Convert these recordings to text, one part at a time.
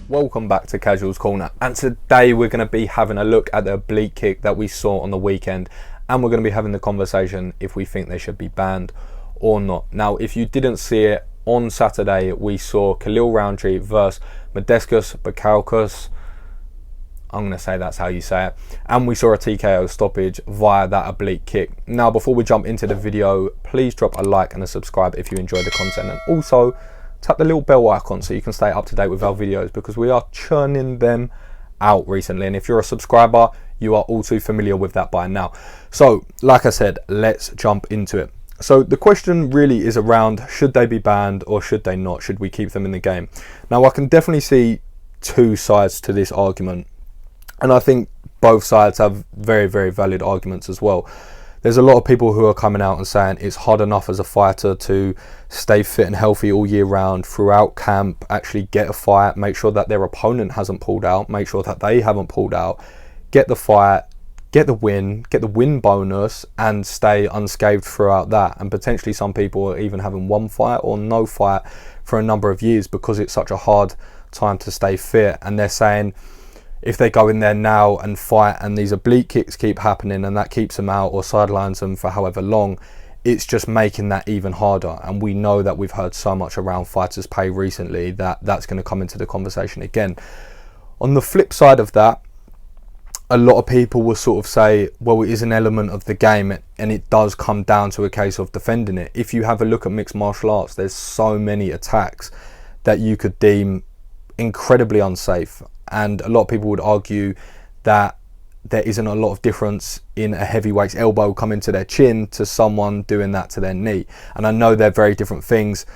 welcome back to Casuals Corner, and today we're going to be having a look at the oblique kick that we saw on the weekend, and we're going to be having the conversation if we think they should be banned or not. Now, if you didn't see it, on Saturday we saw Khalil Rountree versus Modestas Bukauskas. I'm going to say that's how you say it. And we saw a TKO stoppage via that oblique kick. Now, before we jump into the video, please drop a like and a subscribe if you enjoy the content, and also tap the little bell icon so you can stay up to date with our videos, because we are churning them out recently, and if you're a subscriber you are all too familiar with that by now. So like I said, let's jump into it. So the question really is around, should they be banned or should they not? Should we keep them in the game? Now, I can definitely see two sides to this argument, and I think both sides have very, very valid arguments as well. There's a lot of people who are coming out and saying it's hard enough as a fighter to stay fit and healthy all year round, throughout camp, actually get a fight, make sure that their opponent hasn't pulled out, make sure that they haven't pulled out, get the fight, get the win bonus, and stay unscathed throughout that. And potentially some people are even having one fight or no fight for a number of years because it's such a hard time to stay fit. And they're saying if they go in there now and fight and these oblique kicks keep happening and that keeps them out or sidelines them for however long, it's just making that even harder. And we know that we've heard so much around fighters' pay recently that that's going to come into the conversation again. On the flip side of that, a lot of people will sort of say, well, it is an element of the game and it does come down to a case of defending it. If you have a look at mixed martial arts, there's so many attacks that you could deem incredibly unsafe. And a lot of people would argue that there isn't a lot of difference in a heavyweight's elbow coming to their chin to someone doing that to their knee. And I know they're very different things,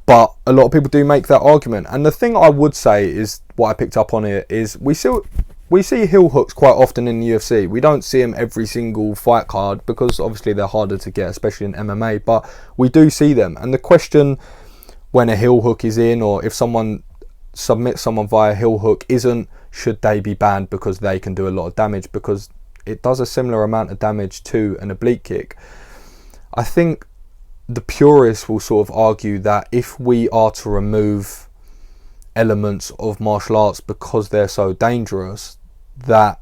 but a lot of people do make that argument. And the thing I would say is, what I picked up on it is, we see heel hooks quite often in the UFC. We don't see them every single fight card because obviously they're harder to get, especially in MMA, but we do see them. And the question when a heel hook is in, or if someone submit someone via heel hook, isn't should they be banned because they can do a lot of damage, because it does a similar amount of damage to an oblique kick. I think the purists will sort of argue that if we are to remove elements of martial arts because they're so dangerous, that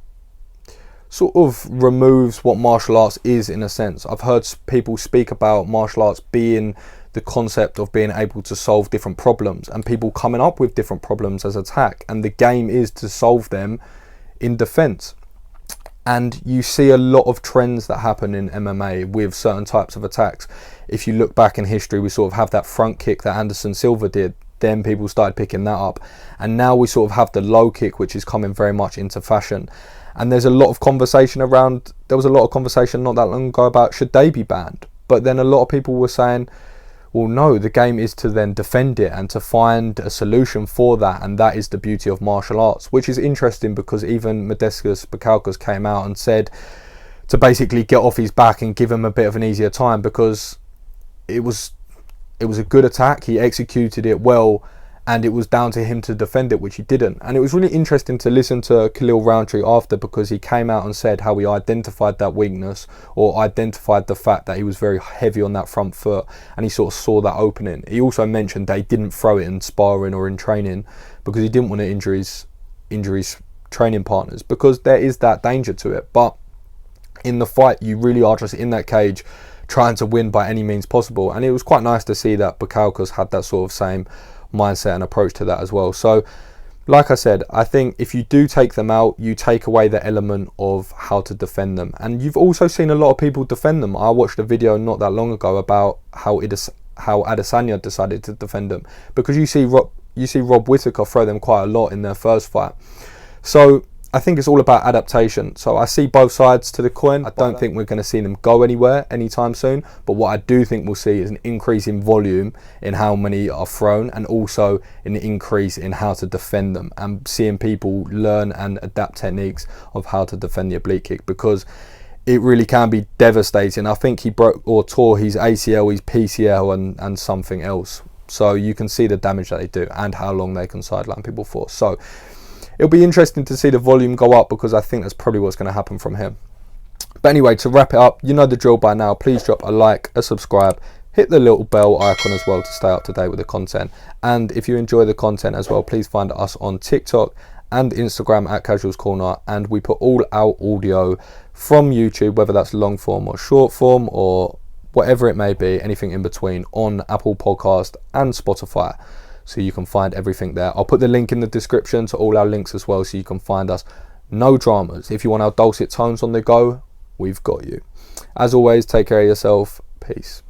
sort of removes what martial arts is in a sense. I've heard people speak about martial arts being the concept of being able to solve different problems and people coming up with different problems as attack, and the game is to solve them in defense. And you see a lot of trends that happen in MMA with certain types of attacks. If you look back in history, we sort of have that front kick that Anderson Silva did, then people started picking that up, and now we sort of have the low kick, which is coming very much into fashion. And there's a lot of conversation around, there was a lot of conversation not that long ago about should they be banned, but then a lot of people were saying, well, no, the game is to then defend it and to find a solution for that, and that is the beauty of martial arts, which is interesting because even Modestas Bukauskas came out and said to basically get off his back and give him a bit of an easier time, because it was a good attack, he executed it well, and it was down to him to defend it, which he didn't. And it was really interesting to listen to Khalil Rountree after, because he came out and said how he identified that weakness, or identified the fact that he was very heavy on that front foot, and he sort of saw that opening. He also mentioned that he didn't throw it in sparring or in training because he didn't want to injure his training partners, because there is that danger to it. But in the fight, you really are just in that cage trying to win by any means possible. And it was quite nice to see that Bukauskas had that sort of same mindset and approach to that as well. So like I said, I think if you do take them out, you take away the element of how to defend them. And you've also seen a lot of people defend them. I watched a video not that long ago about how Adesanya decided to defend them, because you see Rob Whittaker throw them quite a lot in their first fight. So I think it's all about adaptation. So I see both sides to the coin. I don't think we're going to see them go anywhere anytime soon, but what I do think we'll see is an increase in volume in how many are thrown, and also an increase in how to defend them, and seeing people learn and adapt techniques of how to defend the oblique kick, because it really can be devastating. I think he broke or tore his ACL, his PCL, and something else. So you can see the damage that they do and how long they can sideline people for. So it'll be interesting to see the volume go up, because I think that's probably what's going to happen from here. But anyway, to wrap it up, you know the drill by now. Please drop a like, a subscribe, hit the little bell icon as well to stay up to date with the content. And if you enjoy the content as well, please find us on TikTok and Instagram at Casuals Corner, and we put all our audio from YouTube, whether that's long form or short form or whatever it may be, anything in between, on Apple Podcast and Spotify, so you can find everything there. I'll put the link in the description to all our links as well, so you can find us. No dramas. If you want our dulcet tones on the go, we've got you. As always, take care of yourself. Peace.